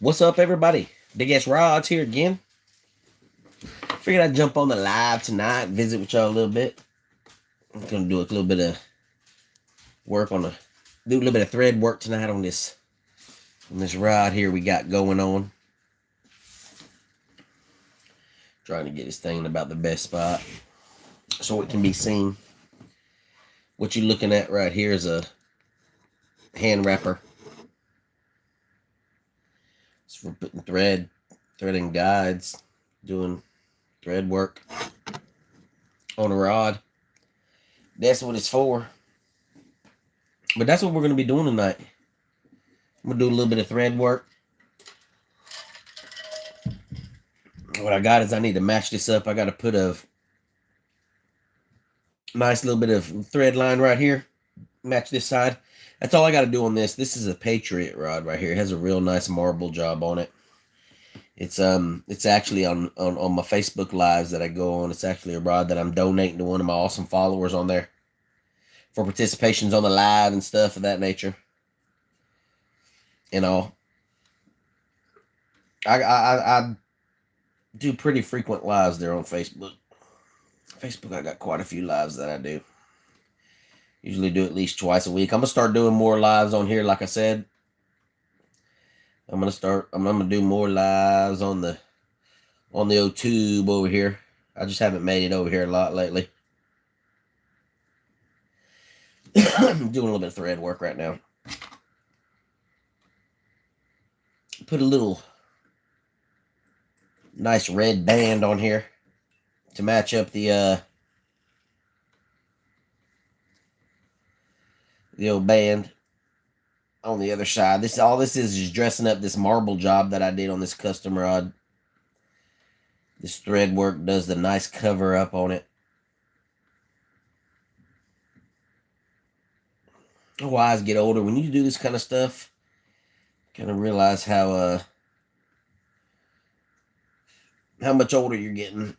What's up, everybody? BigSrod's here again. Figured I'd jump on the live tonight, visit with y'all a little bit. I'm gonna do a little bit of work on do a little bit of thread work tonight on this rod here we got going on. Trying to get this thing in about the best spot so it can be seen. What you're looking at right here is a hand wrapper. It's for putting threading guides, doing thread work on a rod. That's what it's for. But that's what we're going to be doing tonight. I'm going to do a little bit of thread work. What I got is I need to match this up. I got to put a nice little bit of thread line right here. Match this side. That's all I got to do on this. This is a Patriot rod right here. It has a real nice marble job on it. It's actually on my Facebook lives that I go on. It's actually a rod that I'm donating to one of my awesome followers on there for participations on the live and stuff of that nature. You know, I do pretty frequent lives there on Facebook. I got quite a few lives that I do. Usually do at least twice a week. I'm gonna start doing more lives on here, like I said. I'm gonna do more lives on the old tube over here. I just haven't made it over here a lot lately. I'm doing a little bit of thread work right now. Put a little nice red band on here to match up the old band on the other side. All this is dressing up this marble job that I did on this custom rod. This thread work does the nice cover up on it. Oh, as get older, when you do this kind of stuff, you kind of realize how much older you're getting.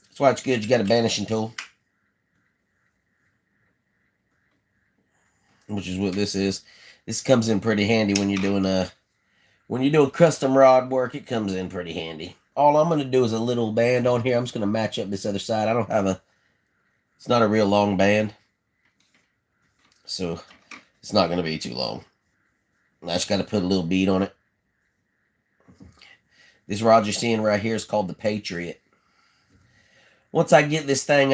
That's why it's good you got a vanishing tool, which is what this is. This comes in pretty handy when you're doing custom rod work. It comes in pretty handy. All I'm going to do is a little band on here. I'm just going to match up this other side. It's not a real long band, so it's not going to be too long. I just got to put a little bead on it. This rod you're seeing right here is called the Patriot. Once I get this thing,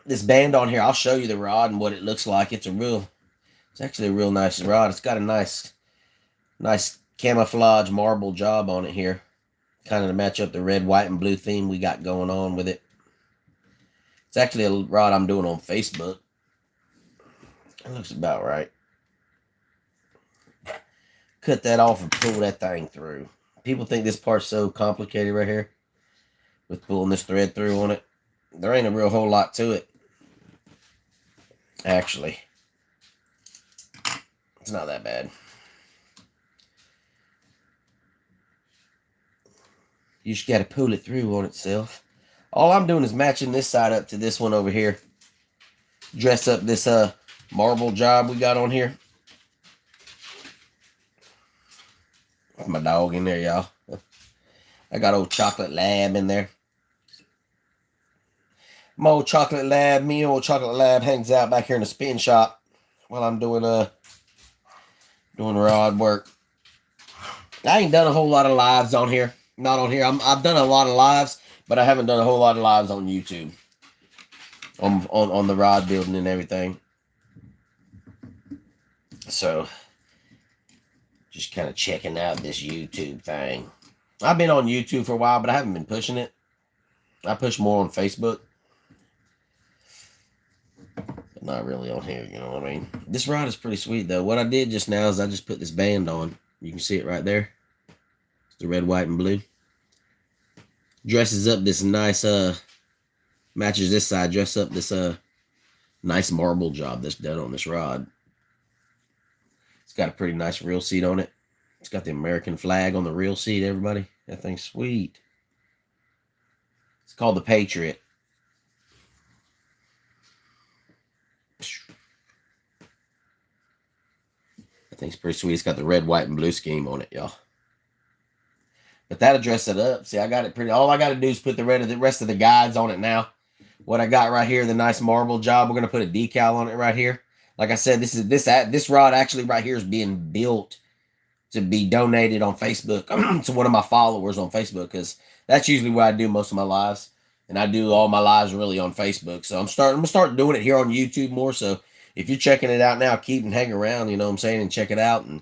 this band on here, I'll show you the rod and what it looks like. It's actually a real nice rod. It's got a nice camouflage marble job on it here, kind of to match up the red, white, and blue theme we got going on with it. It's actually a rod I'm doing on Facebook. It looks about right. Cut that off and pull that thing through. People think this part's so complicated right here with pulling this thread through on it. There ain't a real whole lot to it. Actually, it's not that bad. You just got to pull it through on itself. All I'm doing is matching this side up to this one over here. Dress up this marble job we got on here. My dog in there, y'all. I got old Chocolate Lab in there. My old Chocolate Lab, me and old Chocolate Lab hangs out back here in the spin shop while I'm doing rod work. I ain't done a whole lot of lives on here. Not on here. I've done a lot of lives, but I haven't done a whole lot of lives on YouTube. On the rod building and everything. So just kind of checking out this YouTube thing. I've been on YouTube for a while, but I haven't been pushing it. I push more on Facebook. But not really on here, you know what I mean? This rod is pretty sweet, though. What I did just now is I just put this band on. You can see it right there. It's the red, white, and blue. Dresses up this nice, matches this side. Dress up this, nice marble job that's done on this rod. It's got a pretty nice reel seat on it. It's got the American flag on the reel seat, everybody. That thing's sweet. It's called the Patriot. Let's Thing's pretty sweet. It's got the red, white, and blue scheme on it, y'all. But that'll dress it up. See, I got it pretty. All I got to do is put the rest of the guides on it now. What I got right here, the nice marble job. We're gonna put a decal on it right here. Like I said, this rod actually right here is being built to be donated on Facebook to one of my followers on Facebook, because that's usually where I do most of my lives, and I do all my lives really on Facebook. So I'm gonna start doing it here on YouTube more. So if you're checking it out now, keep and hang around, you know what I'm saying, and check it out and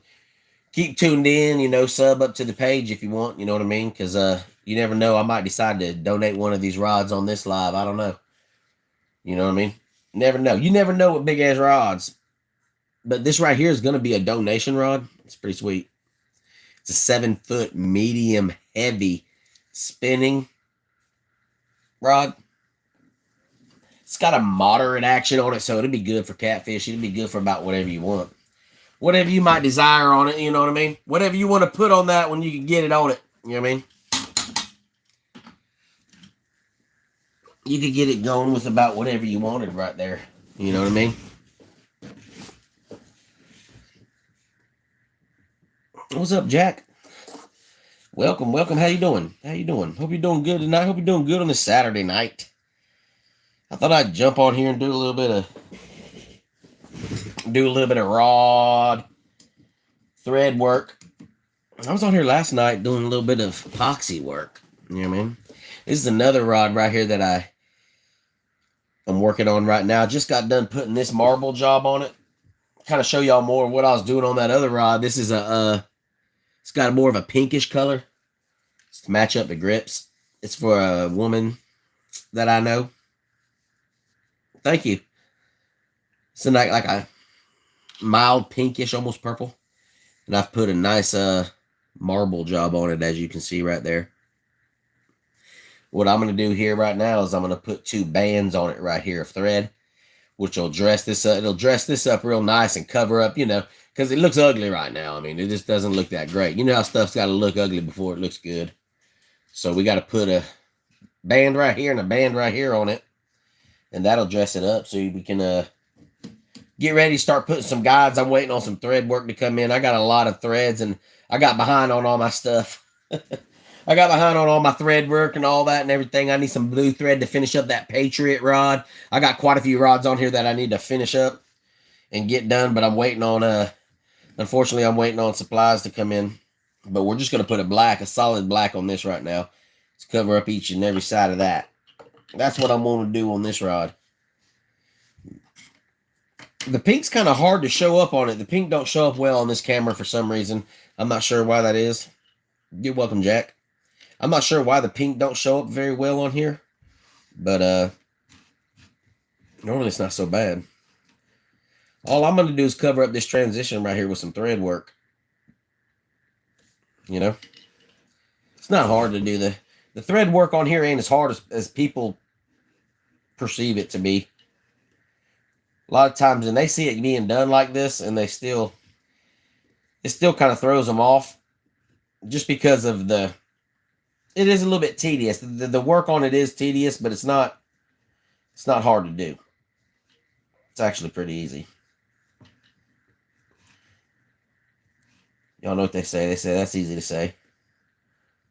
keep tuned in, you know, sub up to the page if you want, you know what I mean? Because you never know, I might decide to donate one of these rods on this live. I don't know. You know what I mean? Never know. You never know with big ass rods. But this right here is going to be a donation rod. It's pretty sweet. It's a 7-foot medium heavy spinning rod. It's got a moderate action on it, so it'll be good for catfish. It'll be good for about whatever you want. Whatever you might desire on it, you know what I mean? Whatever you want to put on that when you can get it on it. You know what I mean? You could get it going with about whatever you wanted right there. You know what I mean? What's up, Jack? Welcome, welcome. How you doing? How you doing? Hope you're doing good tonight. Hope you're doing good on this Saturday night. I thought I'd jump on here and do a little bit of rod thread work. I was on here last night doing a little bit of epoxy work. You know what I mean? This is another rod right here that I'm working on right now. Just got done putting this marble job on it. Kind of show y'all more of what I was doing on that other rod. This is it's got more of a pinkish color. It's to match up the grips. It's for a woman that I know. Thank you. It's like a mild pinkish, almost purple. And I've put a nice marble job on it, as you can see right there. What I'm going to do here right now is I'm going to put 2 bands on it right here of thread, which will dress this up. It'll dress this up real nice and cover up, you know, because it looks ugly right now. I mean, it just doesn't look that great. You know how stuff's got to look ugly before it looks good. So we got to put a band right here and a band right here on it, and that'll dress it up so we can get ready to start putting some guides. I'm waiting on some thread work to come in. I got a lot of threads, and I got behind on all my stuff. I got behind on all my thread work and all that and everything. I need some blue thread to finish up that Patriot rod. I got quite a few rods on here that I need to finish up and get done, but I'm waiting on, unfortunately, I'm waiting on supplies to come in. But we're just going to put a solid black on this right now to cover up each and every side of that. That's what I'm going to do on this rod. The pink's kind of hard to show up on it. The pink don't show up well on this camera for some reason. I'm not sure why that is. You're welcome, Jack. I'm not sure why the pink don't show up very well on here, but normally it's not so bad. All I'm going to do is cover up this transition right here with some thread work. You know, it's not hard to do. The thread work on here ain't as hard as people perceive it to be. A lot of times, and they see it being done like this, and it still kind of throws them off, just because of it is a little bit tedious. The work on it is tedious, but it's not hard to do. It's actually pretty easy. Y'all know what they say. They say that's easy to say.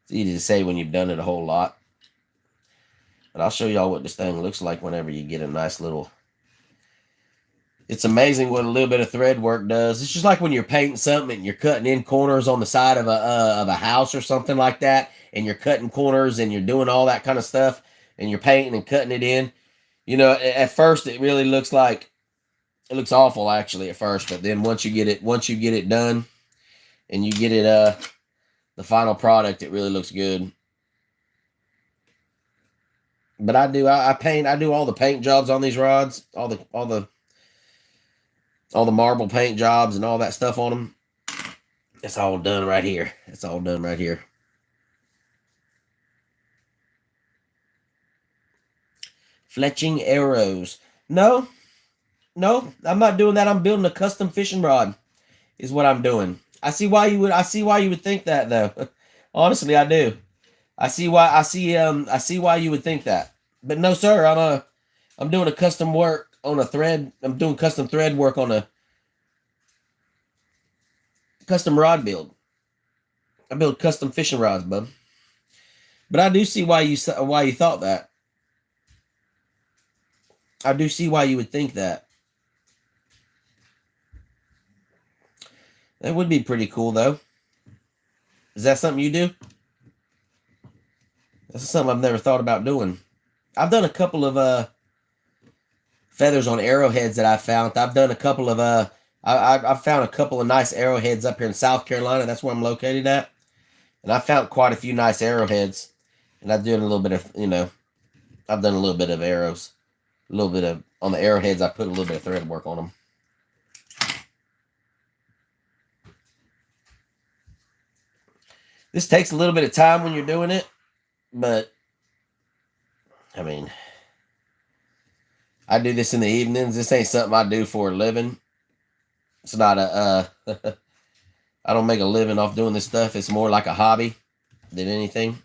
It's easy to say when you've done it a whole lot. But I'll show y'all what this thing looks like whenever you get a nice little... It's amazing what a little bit of thread work does. It's just like when you're painting something and you're cutting in corners on the side of a house or something like that, and you're cutting corners and you're doing all that kind of stuff, and you're painting and cutting it in. You know, at first it really looks awful actually at first, but then once you get it done and you get it the final product, it really looks good. But I do all the paint jobs on these rods, all the marble paint jobs and all that stuff on them. It's all done right here. It's all done right here. Fletching arrows. No, I'm not doing that. I'm building a custom fishing rod is what I'm doing. I see why you would think that, though. Honestly, I do. I see why you would think that. But no, sir, I'm doing a custom work on a thread. I'm doing custom thread work on custom rod build. I build custom fishing rods, bub. But I do see why you thought that. I do see why you would think that. That would be pretty cool, though. Is that something you do? That's something I've never thought about doing. I've done a couple of feathers on arrowheads that I found. I've done a couple of I've found a couple of nice arrowheads up here in South Carolina. That's where I'm located at. And I found quite a few nice arrowheads. And I'm doing a little bit of, I've done a little bit of arrows. A little bit of, on the arrowheads, I put a little bit of thread work on them. This takes a little bit of time when you're doing it, but, I mean, I do this in the evenings. This ain't something I do for a living. It's not a, I don't make a living off doing this stuff. It's more like a hobby than anything.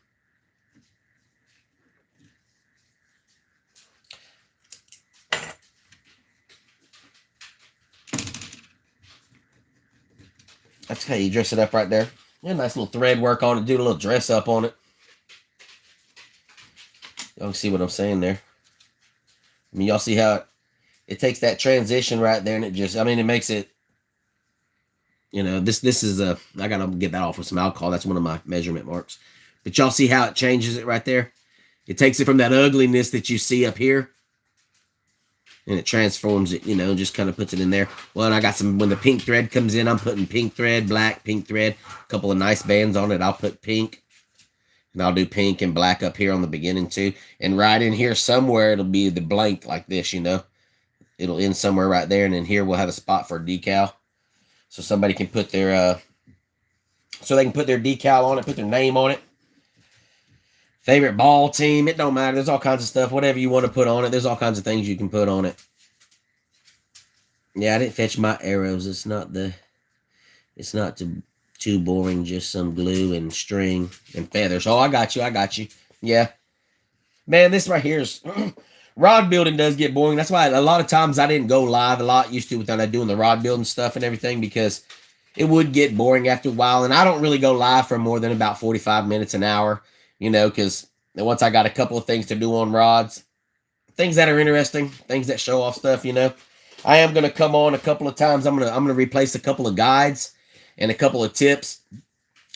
That's how you dress it up right there. Yeah, nice little thread work on it. Do a little dress up on it. Y'all can see what I'm saying there. I mean, y'all see how it takes that transition right there, and it just, I mean, it makes it, this is I gotta get that off with some alcohol. That's one of my measurement marks. But y'all see how it changes it right there? It takes it from that ugliness that you see up here, and it transforms it, just kind of puts it in there. Well, and I got some, when the pink thread comes in, I'm putting pink thread, black, pink thread, a couple of nice bands on it. I'll put pink, and I'll do pink and black up here on the beginning too. And right in here somewhere, it'll be the blank like this, It'll end somewhere right there, and then here we'll have a spot for a decal. So somebody can put their, decal on it, put their name on it. Favorite ball team, it don't matter. There's all kinds of stuff. Whatever you want to put on it, there's all kinds of things you can put on it. Yeah, I didn't fetch my arrows. It's not too boring, just some glue and string and feathers. Oh, I got you. Yeah. Man, this right here is... rod building does get boring. That's why a lot of times I didn't go live a lot. Used to without doing the rod building stuff and everything, because it would get boring after a while. And I don't really go live for more than about 45 minutes, an hour, because once I got a couple of things to do on rods, things that are interesting, things that show off stuff, I am going to come on a couple of times. I'm going to replace a couple of guides and a couple of tips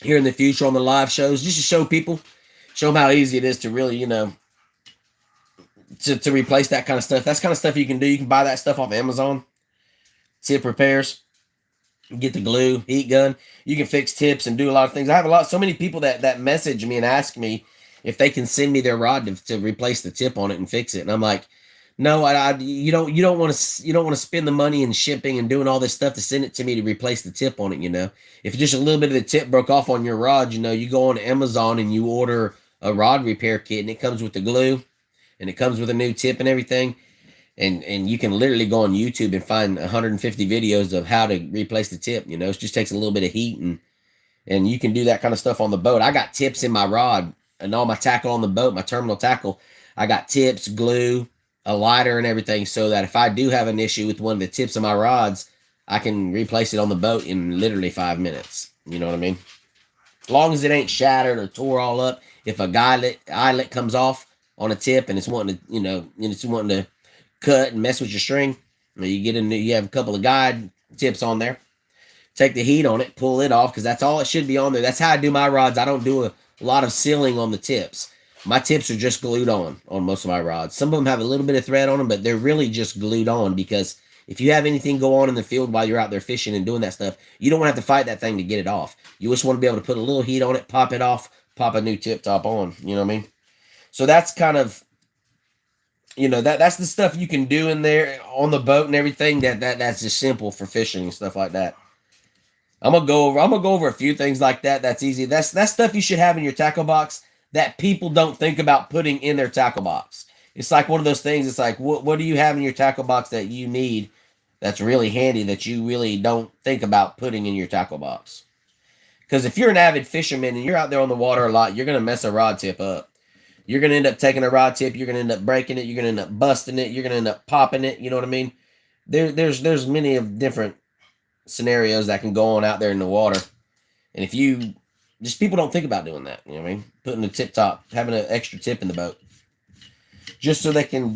here in the future on the live shows, just to show people, show them how easy it is to really, to replace that kind of stuff. That's kind of stuff you can do. You can buy that stuff off Amazon. Tip repairs. Get the glue, heat gun. You can fix tips and do a lot of things. I have so many people that message me and ask me if they can send me their rod to replace the tip on it and fix it. And I'm like, no, you don't want to spend the money in shipping and doing all this stuff to send it to me to replace the tip on it. If just a little bit of the tip broke off on your rod, you go on Amazon and you order a rod repair kit, and it comes with the glue and it comes with a new tip and everything. And you can literally go on YouTube and find 150 videos of how to replace the tip. It just takes a little bit of heat, and you can do that kind of stuff on the boat. I got tips in my rod and all my tackle on the boat, my terminal tackle. I got tips, glue, a lighter, and everything, so that if I do have an issue with one of the tips of my rods, I can replace it on the boat in literally 5 minutes. You know what I mean? As long as it ain't shattered or tore all up. If a eyelet comes off on a tip and it's wanting to cut and mess with your string, you have a couple of guide tips on there. Take the heat on it, pull it off, because that's all it should be on there. That's how I do my rods. I don't do a lot of sealing on the tips. My tips are just glued on most of my rods. Some of them have a little bit of thread on them, but they're really just glued on, because if you have anything go on in the field while you're out there fishing and doing that stuff, you don't want to have to fight that thing to get it off. You just want to be able to put a little heat on it, pop it off, pop a new tip top on. You know what I mean? So that's kind of, that's the stuff you can do in there on the boat and everything. That's just simple for fishing and stuff like that. I'm gonna go over a few things like that. That's easy. That's stuff you should have in your tackle box that people don't think about putting in their tackle box. It's like one of those things. It's like, what do you have in your tackle box that you need that's really handy that you really don't think about putting in your tackle box? Because if you're an avid fisherman and you're out there on the water a lot, you're gonna mess a rod tip up. You're going to end up taking a rod tip. You're going to end up breaking it. You're going to end up busting it. You're going to end up popping it. You know what I mean? There's many of different scenarios that can go on out there in the water. And if you just people don't think about doing that, you know what I mean? Putting the tip top, having an extra tip in the boat, just so they can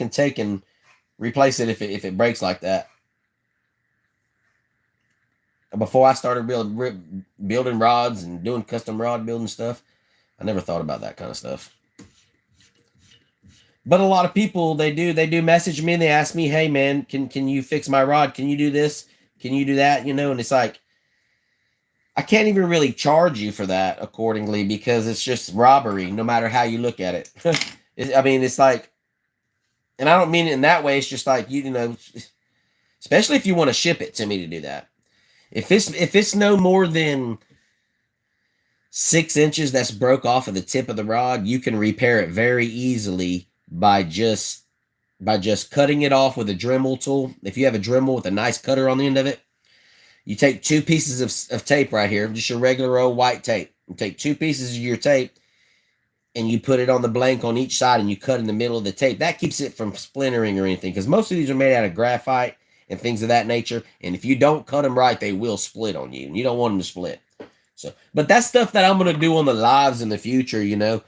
take and replace it if it breaks like that. Before I started building rods and doing custom rod building stuff, I never thought about that kind of stuff. But a lot of people, they do message me and they ask me, hey man, can you fix my rod? Can you do this? Can you do that? You know, and it's like, I can't even really charge you for that accordingly, because it's just robbery, no matter how you look at it. I mean, it's like, and I don't mean it in that way. It's just like, you know, especially if you want to ship it to me to do that. If it's no more than 6 inches that's broke off of the tip of the rod, you can repair it very easily by just cutting it off with a Dremel tool. If you have a Dremel with a nice cutter on the end of it, you take 2 pieces of tape right here, just your regular old white tape. You take 2 pieces of your tape and you put it on the blank on each side and you cut in the middle of the tape. That keeps it from splintering or anything, because most of these are made out of graphite and things of that nature. And if you don't cut them right, they will split on you, and you don't want them to split. So, but that's stuff that I'm going to do on the lives in the future, you know,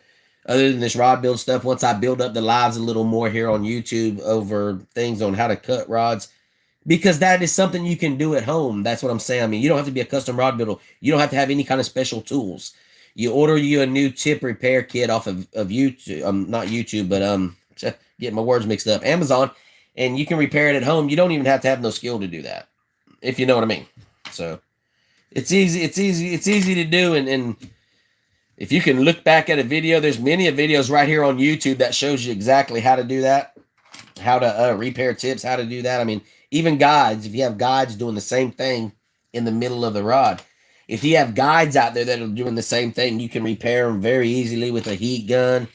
other than this rod build stuff. Once I build up the lives a little more here on YouTube over things on how to cut rods, because that is something you can do at home. That's what I'm saying. I mean, you don't have to be a custom rod builder. You don't have to have any kind of special tools. You order you a new tip repair kit off of YouTube, not YouTube, but getting my words mixed up, Amazon, and you can repair it at home. You don't even have to have no skill to do that, if you know what I mean. So it's easy to do, and if you can look back at a video, there's many videos right here on YouTube that shows you exactly how to do that, how to repair tips, how to do that. I mean, even guides, if you have guides doing the same thing in the middle of the rod. If you have guides out there that are doing the same thing, you can repair them very easily with a heat gun,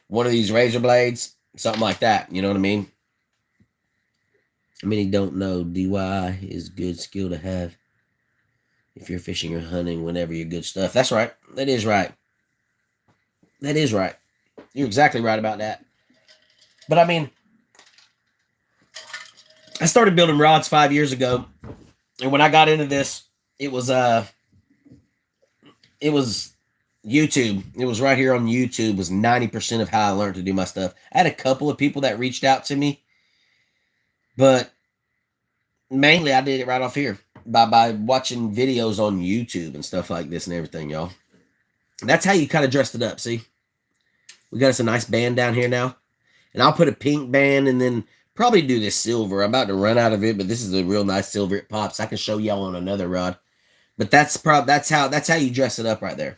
one of these razor blades, something like that. You know what I mean? Many don't know DIY is good skill to have if you're fishing or hunting whenever you're good stuff. That's right. That is right. That is right. You're exactly right about that. But I mean, I started building rods 5 years ago, and when I got into this, it was YouTube. It was right here on YouTube was 90% of how I learned to do my stuff. I had a couple of people that reached out to me, but mainly I did it right off here by watching videos on YouTube and stuff like this and everything, y'all. That's how you kind of dressed it up, see? We got us a nice band down here now. And I'll put a pink band and then probably do this silver. I'm about to run out of it, but this is a real nice silver. It pops. I can show y'all on another rod. But that's how you dress it up right there.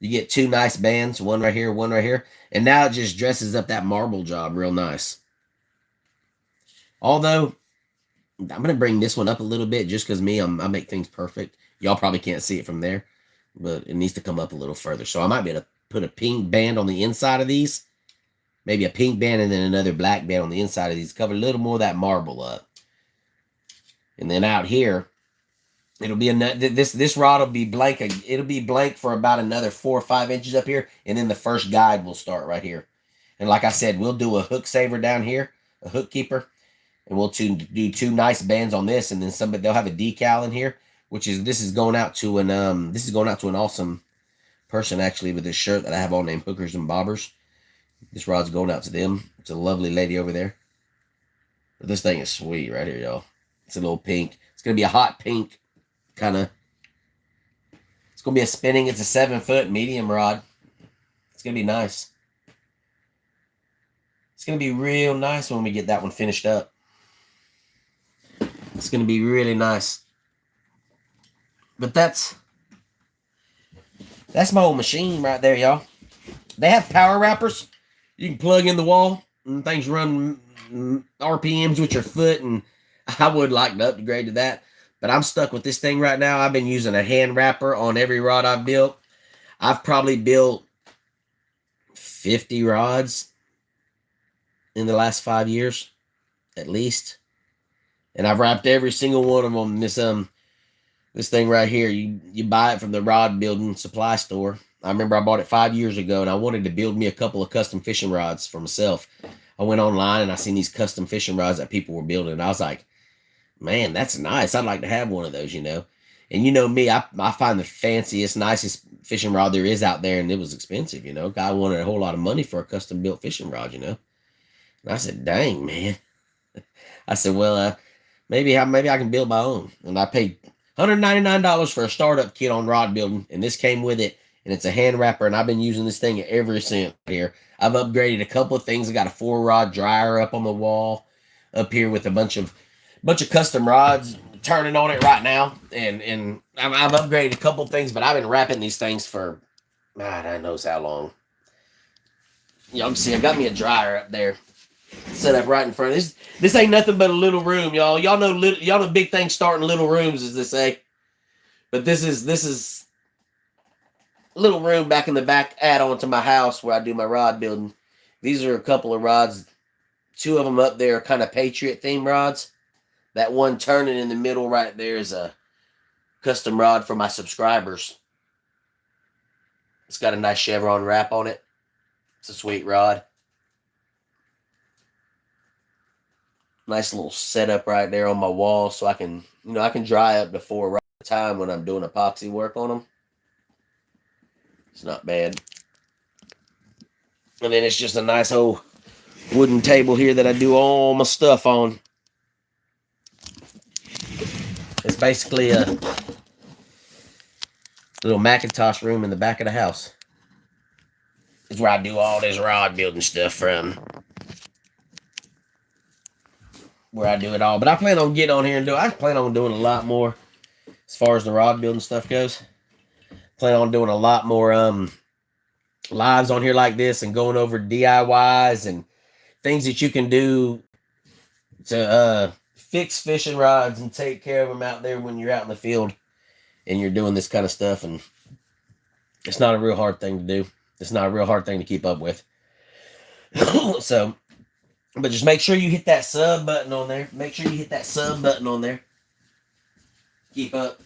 You get 2 nice bands, one right here, and now it just dresses up that marble job real nice. Although I'm gonna bring this one up a little bit just because I make things perfect. Y'all probably can't see it from there, but it needs to come up a little further. So I might be able to put a pink band on the inside of these, maybe a pink band and then another black band on the inside of these, cover a little more of that marble up, and then out here. It'll be this rod will be blank. It'll be blank for about another 4 or 5 inches up here, and then the first guide will start right here. And like I said, we'll do a hook saver down here, a hook keeper, and we'll do 2 nice bands on this, and then they'll have a decal in here, this is going out to an awesome person actually with this shirt that I have on named Hookers and Bobbers. This rod's going out to them. It's a lovely lady over there. But this thing is sweet right here, y'all. It's a little pink. It's gonna be a hot pink. It's going to be it's a 7-foot medium rod. It's going to be nice. It's going to be real nice when we get that one finished up. It's going to be really nice. But that's my old machine right there, y'all. They have power wrappers. You can plug in the wall and things run RPMs with your foot, and I would like to upgrade to that. But I'm stuck with this thing right now. I've been using a hand wrapper on every rod I've built. I've probably built 50 rods in the last 5 years, at least. And I've wrapped every single one of them. This thing right here, you buy it from the rod building supply store. I remember I bought it 5 years ago, and I wanted to build me a couple of custom fishing rods for myself. I went online, and I seen these custom fishing rods that people were building, and I was like, Man, that's nice. I'd like to have one of those, you know. And you know me, I find the fanciest, nicest fishing rod there is out there, and it was expensive, you know. Guy wanted a whole lot of money for a custom built fishing rod, you know. And I said, dang, man. I said, well, maybe I can build my own. And I paid $199 for a startup kit on rod building, and this came with it, and it's a hand wrapper, and I've been using this thing ever since here. I've upgraded a couple of things. I got a 4-rod dryer up on the wall up here with a bunch of custom rods turning on it right now, and I've upgraded a couple of things, but I've been wrapping these things for God knows how long. Y'all can see I got me a dryer up there set up right in front of this. This ain't nothing but a little room, y'all. Y'all know big things start in little rooms, as they say. But this is a little room back in the back add-on to my house where I do my rod building. These are a couple of rods. 2 of them up there are kind of Patriot theme rods. That one turning in the middle right there is a custom rod for my subscribers. It's got a nice chevron wrap on it. It's a sweet rod. Nice little setup right there on my wall so I can dry up to 4 rods at a time when I'm doing epoxy work on them. It's not bad. And then it's just a nice old wooden table here that I do all my stuff on. It's basically a little Macintosh room in the back of the house. It's where I do all this rod building stuff from. Where I do it all. But I plan on getting on here and I plan on doing a lot more as far as the rod building stuff goes. Plan on doing a lot more lives on here like this and going over DIYs and things that you can do to fix fishing rods and take care of them out there when you're out in the field and you're doing this kind of stuff. And it's not a real hard thing to do. It's not a real hard thing to keep up with. So, but just make sure you hit that sub button on there. Make sure you hit that sub button on there. Keep up.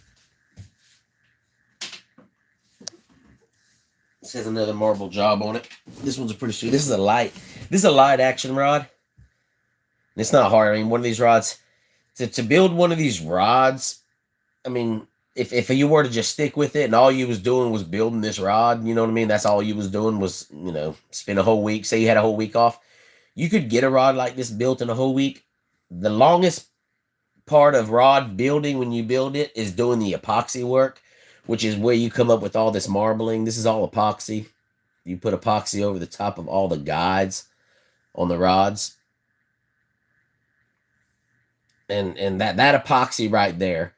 This has another marble job on it. This one's a pretty sweet. This is a light action rod. It's not hard. I mean, one of these rods, to build one of these rods, I mean, if you were to just stick with it and all you was doing was building this rod, you know what I mean? That's all you was doing was, spend a whole week. Say you had a whole week off. You could get a rod like this built in a whole week. The longest part of rod building when you build it is doing the epoxy work, which is where you come up with all this marbling. This is all epoxy. You put epoxy over the top of all the guides on the rods. And that epoxy right there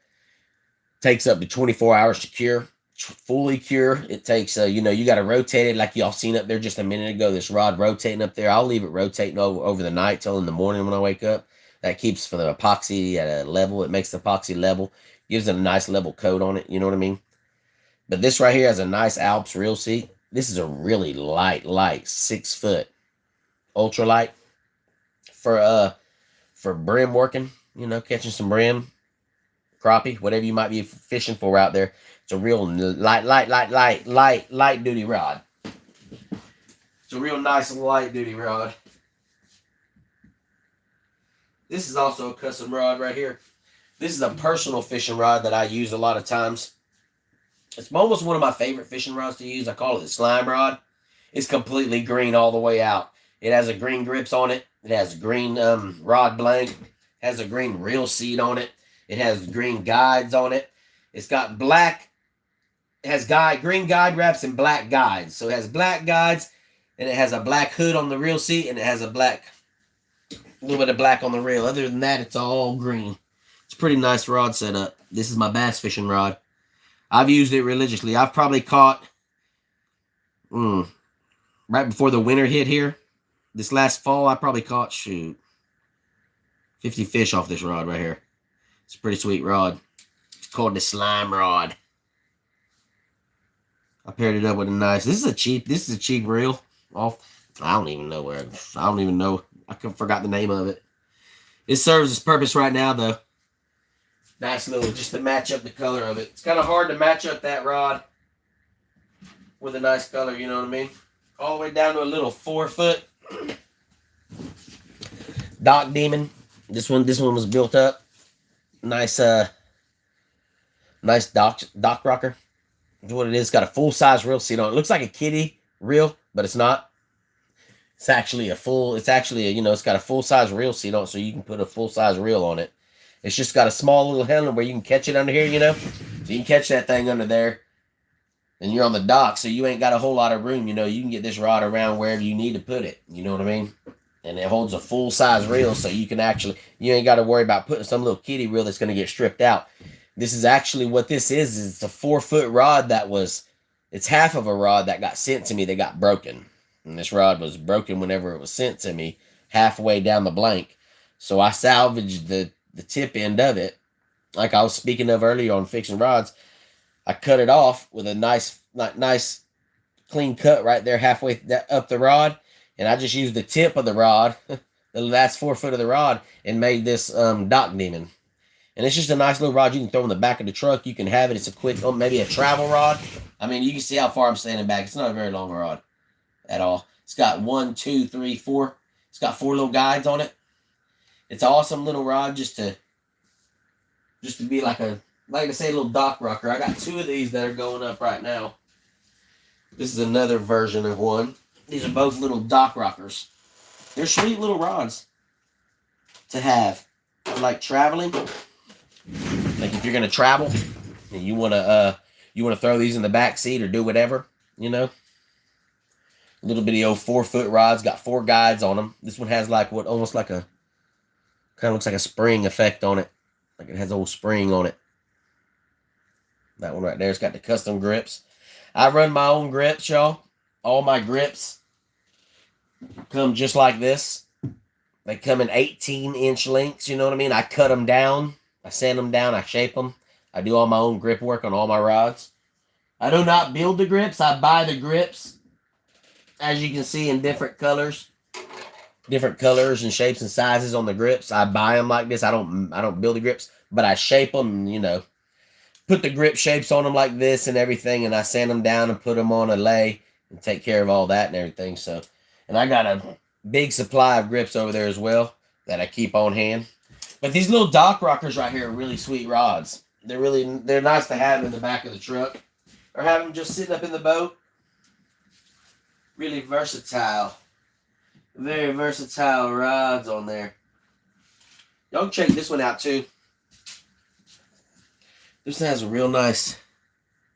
takes up to 24 hours to cure, fully cure. It takes, you got to rotate it like y'all seen up there just a minute ago, this rod rotating up there. I'll leave it rotating over the night till in the morning when I wake up. That keeps for the epoxy at a level. It makes the epoxy level, gives it a nice level coat on it. You know what I mean? But this right here has a nice Alps reel seat. This is a really light 6-foot ultralight for brim working, catching some brim, crappie, whatever you might be fishing for out there. It's a real light duty rod. It's a real nice light duty rod. This is also a custom rod right here. This is a personal fishing rod that I use a lot of times. It's almost one of my favorite fishing rods to use. I call it the slime rod. It's completely green all the way out. It has a green grips on it. It has green rod blank. It has a green reel seat on it. It has green guides on it. It's got black. It has green guide wraps and black guides. So it has black guides, and it has a black hood on the reel seat, and it has a little bit of black on the reel. Other than that, it's all green. It's a pretty nice rod setup. This is my bass fishing rod. I've used it religiously. I've probably caught, right before the winter hit here, this last fall, I probably caught, 50 fish off this rod right here. It's a pretty sweet rod. It's called the slime rod. I paired it up with a nice, this is a cheap reel. I don't even know. I forgot the name of it. It serves its purpose right now, though. Nice little, just to match up the color of it. It's kind of hard to match up that rod with a nice color, you know what I mean? All the way down to a little 4-foot Doc Demon. This one was built up. Nice nice dock rocker. That's what it is. It's got a full size reel seat on it. Looks like a kiddie reel, but it's not. It's actually a full. It's actually a, it's got a full size reel seat on it, so you can put a full size reel on it. It's just got a small little handle where you can catch it under here, so you can catch that thing under there, and you're on the dock, so you ain't got a whole lot of room. You can get this rod around wherever you need to put it. You know what I mean? And it holds a full size reel, so you ain't got to worry about putting some little kiddie reel that's going to get stripped out. This is actually what this is it's a 4-foot rod it's half of a rod that got sent to me that got broken. And this rod was broken whenever it was sent to me, halfway down the blank. So I salvaged the tip end of it. Like I was speaking of earlier on fixing rods, I cut it off with a nice clean cut right there halfway up the rod. And I just used the tip of the rod, the last 4 foot of the rod, and made this dock demon. And it's just a nice little rod you can throw in the back of the truck. You can have it. It's a quick, maybe a travel rod. I mean, you can see how far I'm standing back. It's not a very long rod at all. It's got 1, 2, 3, 4. It's got 4 little guides on it. It's an awesome little rod just to be like I say, a little dock rocker. I got 2 of these that are going up right now. This is another version of one. These are both little dock rockers. They're sweet little rods to have. Like traveling. Like if you're gonna travel and you wanna throw these in the back seat or do whatever, A little bitty old 4-foot rods, got 4 guides on them. This one has almost like a kind of looks like a spring effect on it. Like it has a old spring on it. That one right there, it's got the custom grips. I run my own grips, y'all. All my grips come just like this. They come in 18-inch lengths, you know what I mean? I cut them down. I sand them down. I shape them. I do all my own grip work on all my rods. I do not build the grips. I buy the grips, as you can see, in different colors. Different colors and shapes and sizes on the grips. I buy them like this. I don't build the grips, but I shape them, put the grip shapes on them like this and everything, and I sand them down and put them on a lay and take care of all that and everything. So, and I got a big supply of grips over there as well that I keep on hand. But these little dock rockers right here are really sweet rods. They're nice to have in the back of the truck or have them just sitting up in the boat. Really versatile. Very versatile rods on there. Y'all can check this one out too. This has a real nice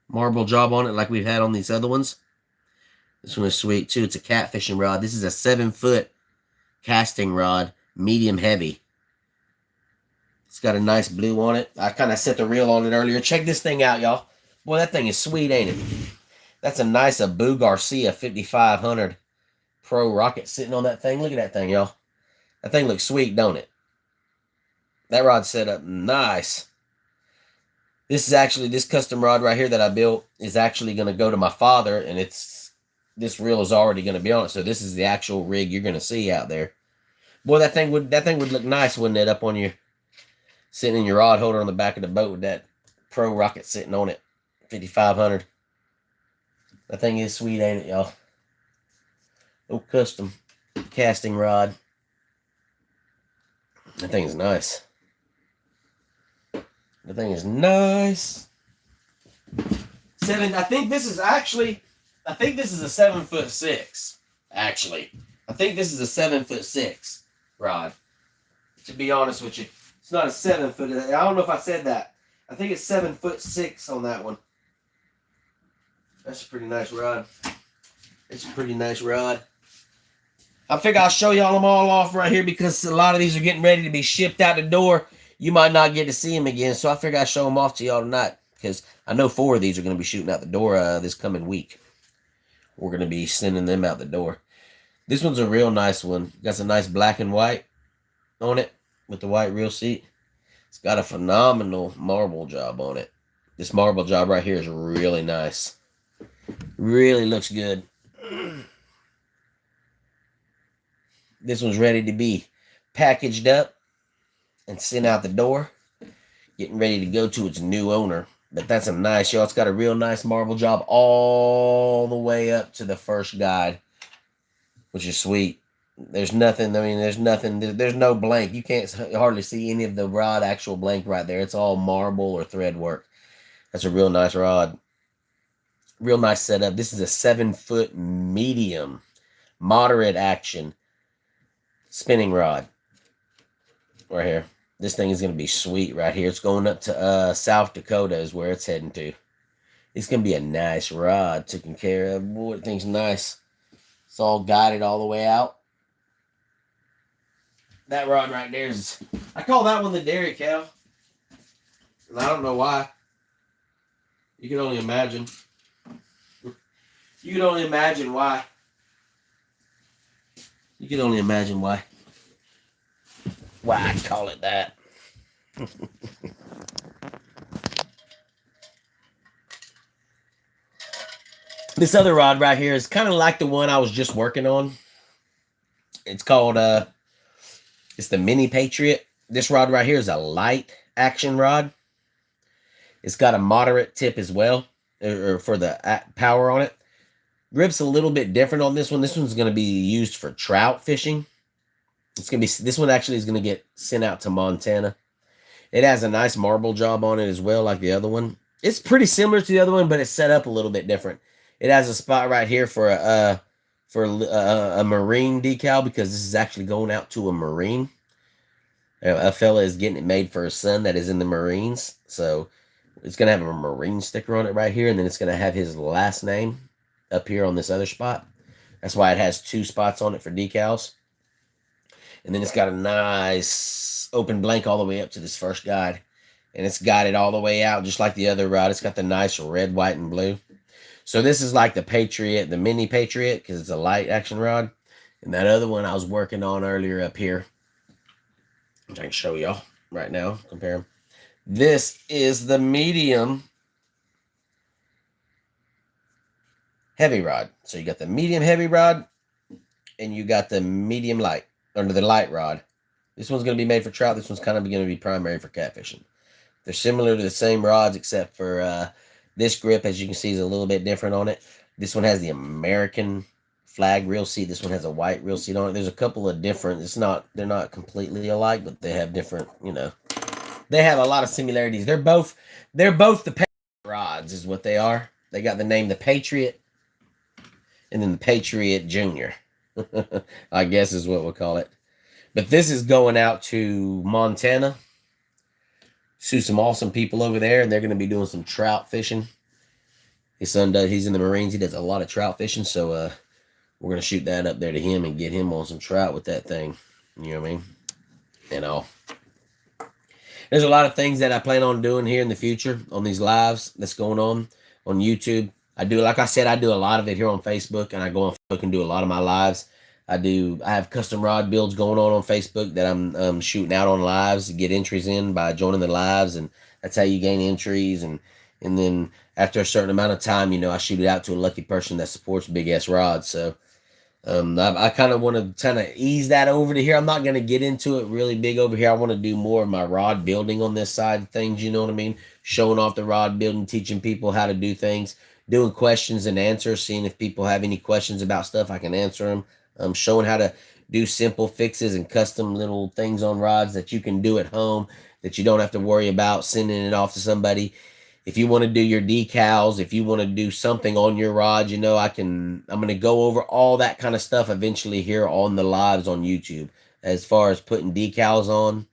marble job on it like we've had on these other ones. This one is sweet too. It's a catfishing rod. This is a 7-foot casting rod, medium heavy. It's got a nice blue on it. I kind of set the reel on it earlier. Check this thing out, y'all. Boy, that thing is sweet, ain't it? That's a nice Abu Garcia 5500 Pro rocket sitting on that thing. Look at that thing, y'all. That thing looks sweet, don't it? That rod's set up nice. This custom rod right here that I built is actually going to go to my father, and this reel is already going to be on it. So this is the actual rig you're going to see out there. Boy, that thing would look nice, wouldn't it? Up on your, sitting in your rod holder on the back of the boat with that Pro rocket sitting on it, 5500. That thing is sweet, ain't it, y'all? Oh, custom casting rod. That thing is nice. The thing is nice. I think this is a 7'6". Actually, I think this is a 7'6" rod. To be honest with you, it's not a 7 foot. I don't know if I said that. I think it's 7'6" on that one. That's a pretty nice rod. It's a pretty nice rod. I figure I'll show y'all them all off right here because a lot of these are getting ready to be shipped out the door. You might not get to see them again, so I figure I'll show them off to y'all tonight because I know 4 of these are going to be shooting out the door this coming week. We're going to be sending them out the door. This one's a real nice one. Got some nice black and white on it with the white reel seat. It's got a phenomenal marble job on it. This marble job right here is really nice. Really looks good. This one's ready to be packaged up and sent out the door. Getting ready to go to its new owner. But that's a nice, y'all. It's got a real nice marble job all the way up to the first guide, which is sweet. There's nothing. I mean, there's nothing. There's no blank. You can't hardly see any of the rod actual blank right there. It's all marble or thread work. That's a real nice rod. Real nice setup. This is a 7-foot medium, moderate action spinning rod right here. This thing is going to be sweet right here. It's going up to South Dakota is where it's heading to. It's going to be a nice rod taken care of. Boy, the thing's nice. It's all guided all the way out. That rod right there is, I call that one the dairy cow. And I don't know why. You can only imagine. You can only imagine why. You can only imagine why. Why I call it that. This other rod right here is kind of like the one I was just working on. It's called, it's the Mini Patriot. This rod right here is a light action rod. It's got a moderate tip as well, or for the power on it. Grip's a little bit different on this one. This one's going to be used for trout fishing. It's going to be, this one actually is going to get sent out to Montana. It has a nice marble job on it as well, like the other one. It's pretty similar to the other one, but it's set up a little bit different. It has a spot right here for a marine decal, because this is actually going out to a marine. A fella is getting it made for his son that is in the Marines. So it's going to have a marine sticker on it right here, and then it's going to have his last name up here on this other spot. That's why it has 2 spots on it for decals. And then it's got a nice open blank all the way up to this first guide. And it's guided all the way out, just like the other rod. It's got the nice red, white, and blue. So this is like the Patriot, the Mini Patriot, because it's a light action rod. And that other one I was working on earlier up here, which I can show y'all right now, compare them. This is the medium heavy rod. So you got the medium heavy rod, and you got the medium light, under the light rod. This one's going to be made for trout. This one's kind of going to be primary for catfishing. They're similar to the same rods, except for this grip, as you can see, is a little bit different on it. This one has the American flag reel seat. This one has a white reel seat on it. There's a couple of different, they're not completely alike, but they have different, they have a lot of similarities. They're both the Patriot rods is what they are. They got the name the Patriot, and then the Patriot Junior, I guess is what we'll call it. But this is going out to Montana. See some awesome people over there, and they're going to be doing some trout fishing. His son does, he's in the Marines. He does a lot of trout fishing, so we're going to shoot that up there to him and get him on some trout with that thing. You know what I mean? And all. There's a lot of things that I plan on doing here in the future on these lives that's going on YouTube. Like I said, I do a lot of it here on Facebook, and I go on Facebook and do a lot of my lives. I have custom rod builds going on Facebook that I'm shooting out on lives to get entries in by joining the lives, and that's how you gain entries. And then after a certain amount of time, I shoot it out to a lucky person that supports BigSrod's. So I kind of want to ease that over to here. I'm not going to get into it really big over here. I want to do more of my rod building on this side of things, you know what I mean? Showing off the rod building, teaching people how to do things, doing questions and answers, seeing if people have any questions about stuff, I can answer them. Showing how to do simple fixes and custom little things on rods that you can do at home, that you don't have to worry about sending it off to somebody. If you want to do your decals, if you want to do something on your rod, I'm going to go over all that kind of stuff eventually here on the lives on YouTube, as far as putting decals on,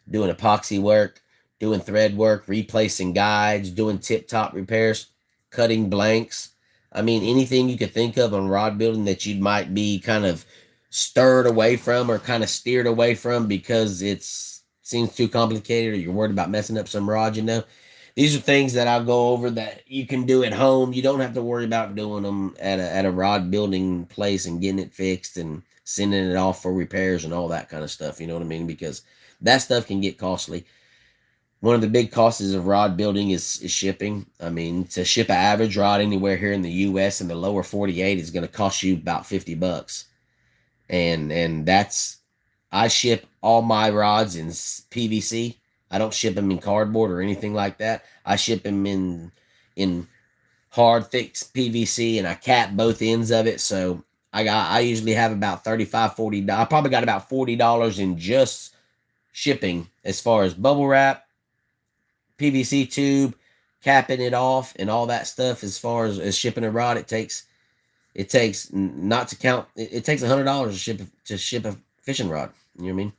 doing epoxy work, doing thread work, replacing guides, doing tip-top repairs, cutting blanks. I mean, anything you could think of on rod building that you might be kind of stirred away from or kind of steered away from because it seems too complicated, or you're worried about messing up some rod, These are things that I'll go over that you can do at home. You don't have to worry about doing them at a rod building place and getting it fixed and sending it off for repairs and all that kind of stuff, you know what I mean? Because that stuff can get costly. One of the big costs of rod building is shipping. I mean, to ship an average rod anywhere here in the U.S. in the lower 48 is going to cost you about $50. And that's, I ship all my rods in PVC. I don't ship them in cardboard or anything like that. I ship them in hard, thick PVC, and I cap both ends of it. So I usually have about $35, $40. I probably got about $40 in just shipping as far as bubble wrap, PVC tube, capping it off, and all that stuff. As far as shipping a rod, it takes not to count. It takes $100 to ship a fishing rod. You know what I mean?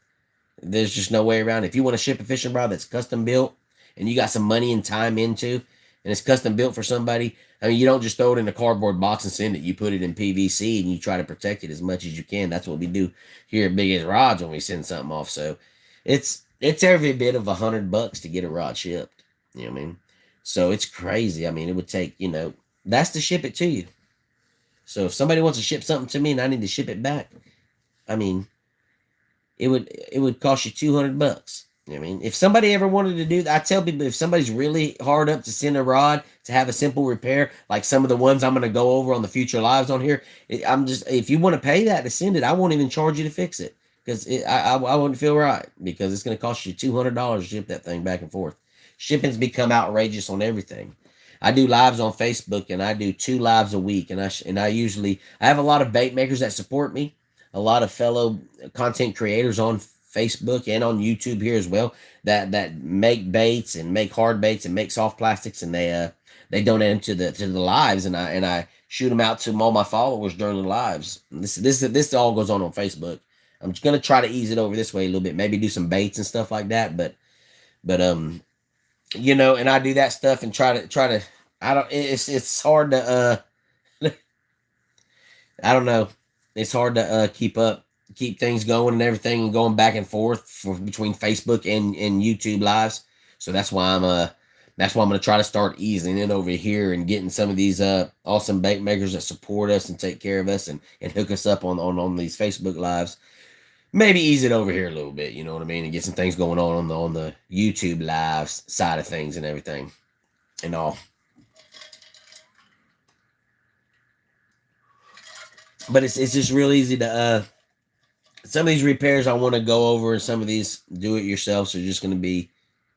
There's just no way around it. If you want to ship a fishing rod that's custom built and you got some money and time into, and it's custom built for somebody, I mean, you don't just throw it in a cardboard box and send it. You put it in PVC and you try to protect it as much as you can. That's what we do here at BigSrod's when we send something off. So it's every bit of $100 to get a rod shipped. You know what I mean? So it's crazy. I mean, it would take, that's to ship it to you. So if somebody wants to ship something to me and I need to ship it back, I mean, it would cost you $200. You know what I mean? If somebody ever wanted to do that, I tell people, if somebody's really hard up to send a rod to have a simple repair, like some of the ones I'm going to go over on the future lives on here, if you want to pay that to send it, I won't even charge you to fix it, because I wouldn't feel right, because it's going to cost you $200 to ship that thing back and forth. Shipping's become outrageous on everything. I do lives on Facebook, and I do 2 lives a week, and I have a lot of bait makers that support me, a lot of fellow content creators on Facebook and on YouTube here as well, that make baits and make hard baits and make soft plastics, and they donate them to the lives, and I shoot them out to all my followers during the lives. This all goes on Facebook. I'm just gonna try to ease it over this way a little bit, maybe do some baits and stuff like that, but and I do that stuff and try to. I don't. It's hard to. I don't know. It's hard to keep things going and everything, and going back and forth between Facebook and YouTube lives. So that's why I'm gonna try to start easing in over here and getting some of these awesome bait makers that support us and take care of us and hook us up on these Facebook lives. Maybe ease it over here a little bit, you know what I mean, and get some things going on the YouTube lives side of things and everything and all. But it's just real easy to some of these repairs I want to go over, and some of these do it yourselves are just going to be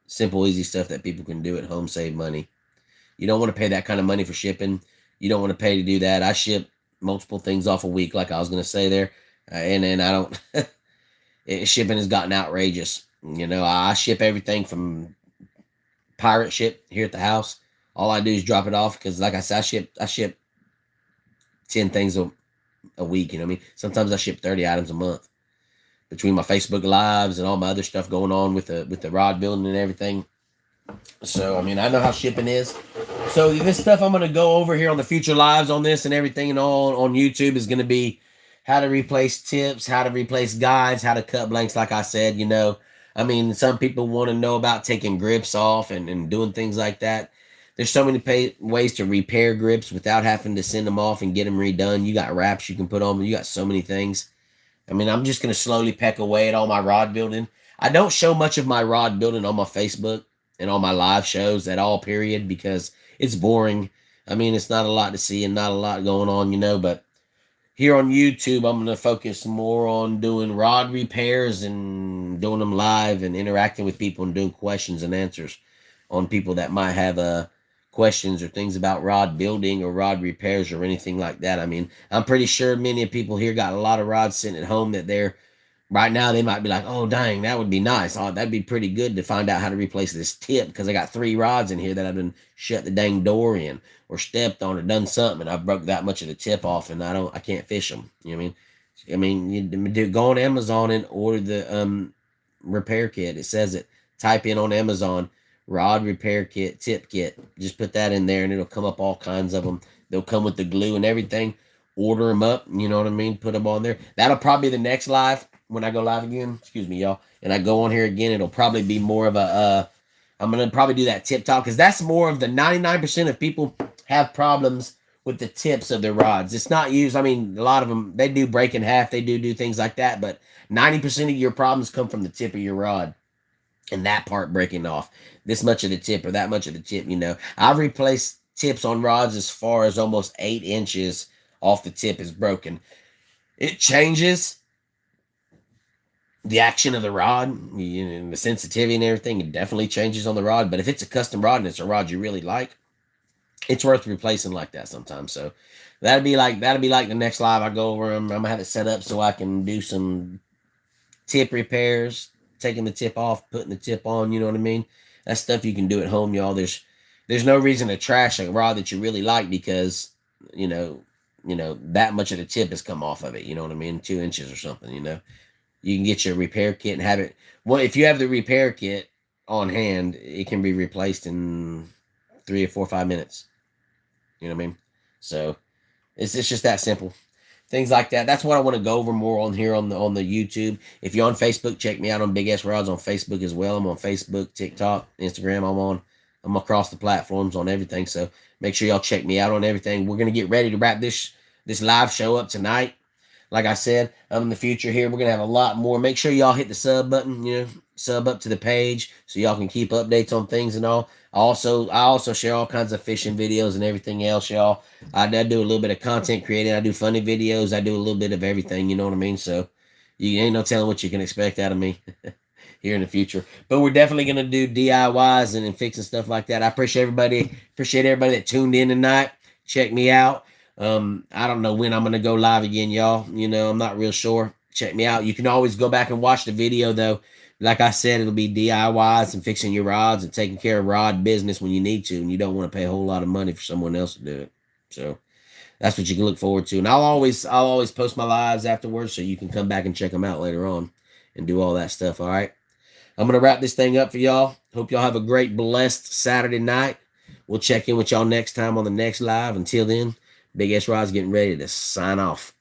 simple, easy stuff that people can do at home, save money. You don't want to pay that kind of money for shipping. You don't want to pay to do that. I ship multiple things off a week, like I was going to say there, and then I don't. Shipping has gotten outrageous. I ship everything from pirate ship here at the house. All I do is drop it off, because, like I said, I ship 10 things a week. You know what I mean? Sometimes I ship 30 items a month between my Facebook lives and all my other stuff going on with the rod building and everything. So, I mean, I know how shipping is. So this stuff I'm going to go over here on the future lives on this and everything and all on YouTube is going to be how to replace tips, how to replace guides, how to cut blanks, like I said. I mean, some people want to know about taking grips off and doing things like that. There's so many ways to repair grips without having to send them off and get them redone. You got wraps you can put on them. You got so many things. I mean, I'm just going to slowly peck away at all my rod building. I don't show much of my rod building on my Facebook and on my live shows at all, period, because it's boring. I mean, it's not a lot to see and not a lot going on, but here on YouTube, I'm going to focus more on doing rod repairs and doing them live and interacting with people and doing questions and answers on people that might have questions or things about rod building or rod repairs or anything like that. I mean, I'm pretty sure many people here got a lot of rods sitting at home that right now they might be like, oh, dang, that would be nice. Oh, that'd be pretty good to find out how to replace this tip, because I got 3 rods in here that I've been shut the dang door in or stepped on or done something, and I broke that much of the tip off, and I can't fish them. You know what I mean? You go on Amazon and order the repair kit. It says it. Type in on Amazon, rod repair kit, tip kit. Just put that in there and it'll come up all kinds of them. They'll come with the glue and everything. Order them up, you know what I mean? Put them on there. That'll probably be the next live when I go live again. Excuse me, y'all. And I go on here again, it'll probably be more of I'm going to probably do that tip top, because that's more of the 99% of people have problems with the tips of their rods. It's not used. I mean, a lot of them, they do break in half. They do things like that. But 90% of your problems come from the tip of your rod and that part breaking off. This much of the tip or that much of the tip, I've replaced tips on rods as far as almost 8 inches off the tip is broken. It changes the action of the rod, the sensitivity and everything. It definitely changes on the rod. But if it's a custom rod and it's a rod you really like, it's worth replacing like that sometimes. So that'd be like the next live I go over them. I'm gonna have it set up so I can do some tip repairs, taking the tip off, putting the tip on. You know what I mean? That's stuff you can do at home, y'all. There's no reason to trash a rod that you really like because you know that much of the tip has come off of it. You know what I mean? 2 inches or something. You can get your repair kit and have it. Well, if you have the repair kit on hand, it can be replaced in 3 or 4 or 5 minutes. You know what I mean? So it's just that simple. Things like that. That's what I want to go over more on here on the YouTube. If you're on Facebook, check me out on BigSrod's on Facebook as well. I'm on Facebook, TikTok, Instagram. I'm across the platforms on everything. So make sure y'all check me out on everything. We're gonna get ready to wrap this live show up tonight. Like I said, in the future here, we're gonna have a lot more. Make sure y'all hit the sub button, sub up to the page so y'all can keep updates on things and all. I also share all kinds of fishing videos and everything else, y'all. I do a little bit of content creating. I do funny videos. I do a little bit of everything, you know what I mean? So you ain't no telling what you can expect out of me here in the future. But we're definitely gonna do DIYs and fixing stuff like that. I appreciate everybody that tuned in tonight. Check me out. I don't know when I'm gonna go live again, y'all. I'm not real sure. Check me out. You can always go back and watch the video though. Like I said, it'll be DIYs and fixing your rods and taking care of rod business when you need to, and you don't want to pay a whole lot of money for someone else to do it. So that's what you can look forward to. And I'll always post my lives afterwards, so you can come back and check them out later on and do all that stuff. All right. I'm gonna wrap this thing up for y'all. Hope y'all have a great, blessed Saturday night. We'll check in with y'all next time on the next live. Until then, BigSrod's getting ready to sign off.